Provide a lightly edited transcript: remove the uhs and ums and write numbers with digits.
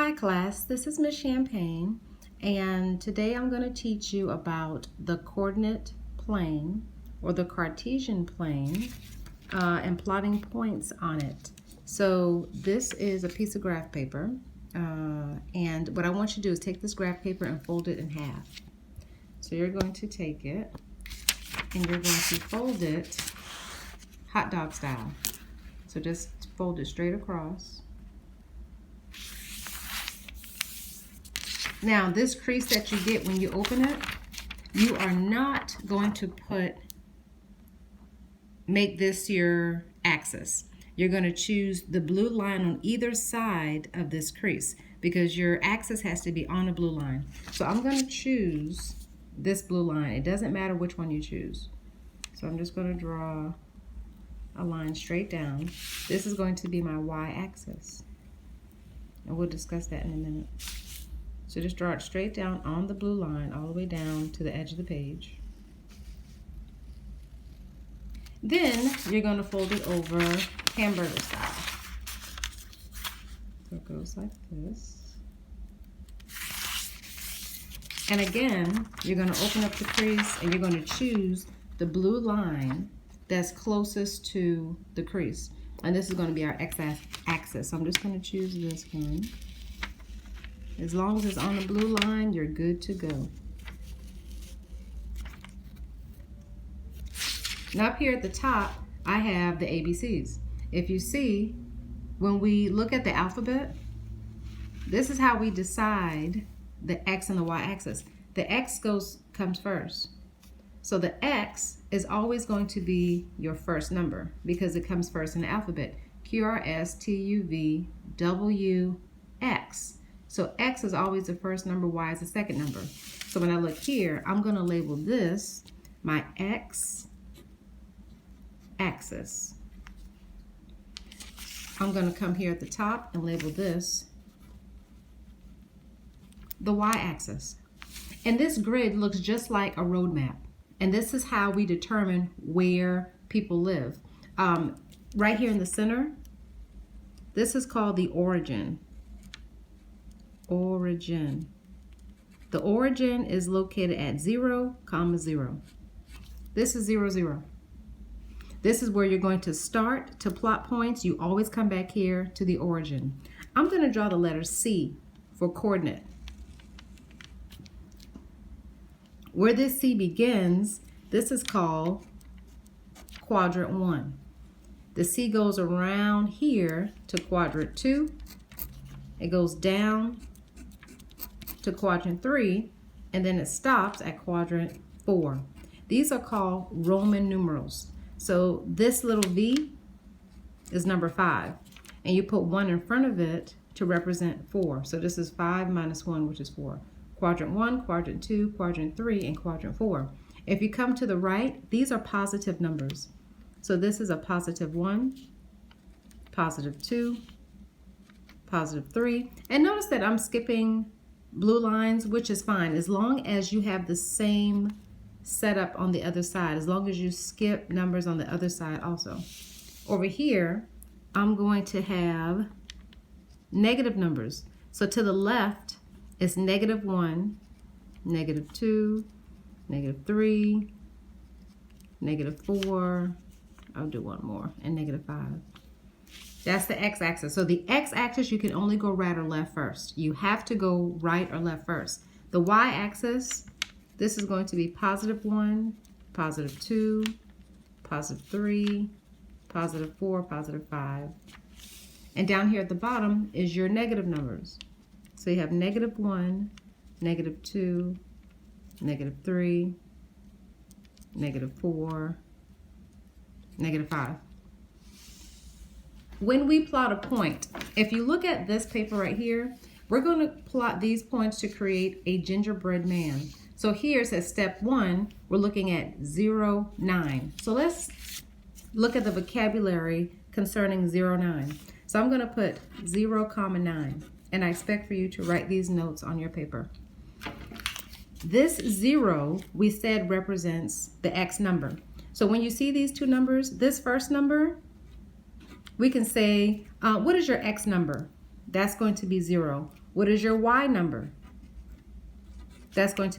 Hi class, this is Miss Champagne, and today I'm going to teach you about the coordinate plane or the Cartesian plane and plotting points on it. So this is a piece of graph paper, and what I want you to do is take this graph paper and fold it in half. So you're going to take it and you're going to fold it hot dog style. So just fold it straight across. Now, this crease that you get when you open it, you are not going to make this your axis. You're going to choose the blue line on either side of this crease because your axis has to be on a blue line. So I'm going to choose this blue line. It doesn't matter which one you choose. So I'm just going to draw a line straight down. This is going to be my y-axis, and we'll discuss that in a minute. So just draw it straight down on the blue line all the way down to the edge of the page. Then you're going to fold it over hamburger style. So it goes like this. And again, you're going to open up the crease and you're going to choose the blue line that's closest to the crease. And this is going to be our x-axis. So I'm just going to choose this one. As long as it's on the blue line, you're good to go. Now up here at the top, I have the ABCs. If you see, when we look at the alphabet, this is how we decide the x and the y-axis. The x comes first. So the x is always going to be your first number because it comes first in the alphabet. Q, R, S, T, U, V, W, X. So X is always the first number, Y is the second number. So when I look here, I'm going to label this my X axis. I'm going to come here at the top and label this the Y axis. And this grid looks just like a road map. And this is how we determine where people live. Right here in the center, this is called the origin. Origin. The origin is located at 0, 0. This is 0, 0. This is where you're going to start to plot points. You always come back here to the origin. I'm going to draw the letter C for coordinate. Where this C begins, this is called quadrant 1. The C goes around here to quadrant 2. It goes down to quadrant 3, and then it stops at quadrant 4. These are called Roman numerals. So this little V is number 5, and you put 1 in front of it to represent 4. So this is 5 minus 1, which is 4. Quadrant 1, quadrant 2, quadrant 3, and quadrant 4. If you come to the right, these are positive numbers. So this is a positive 1, positive 2, positive 3. And notice that I'm skipping blue lines, which is fine as long as you have the same setup on the other side, as long as you skip numbers on the other side also. Over here, I'm going to have negative numbers. So to the left is -1, -2, -3, -4, I'll do one more, and -5. That's the x-axis. So the x-axis, you can only go right or left first. You have to go right or left first. The y-axis, this is going to be +1, +2, +3, +4, +5. And down here at the bottom is your negative numbers. So you have -1, -2, -3, -4, -5. When we plot a point, if you look at this paper right here, we're going to plot these points to create a gingerbread man. So here it says step 1, we're looking at 0, 9. So let's look at the vocabulary concerning 0, 9. So I'm going to put 0, 9, and I expect for you to write these notes on your paper. This 0, we said, represents the X number. So when you see these two numbers, this first number, we can say, what is your X number? That's going to be 0. What is your Y number? That's going to be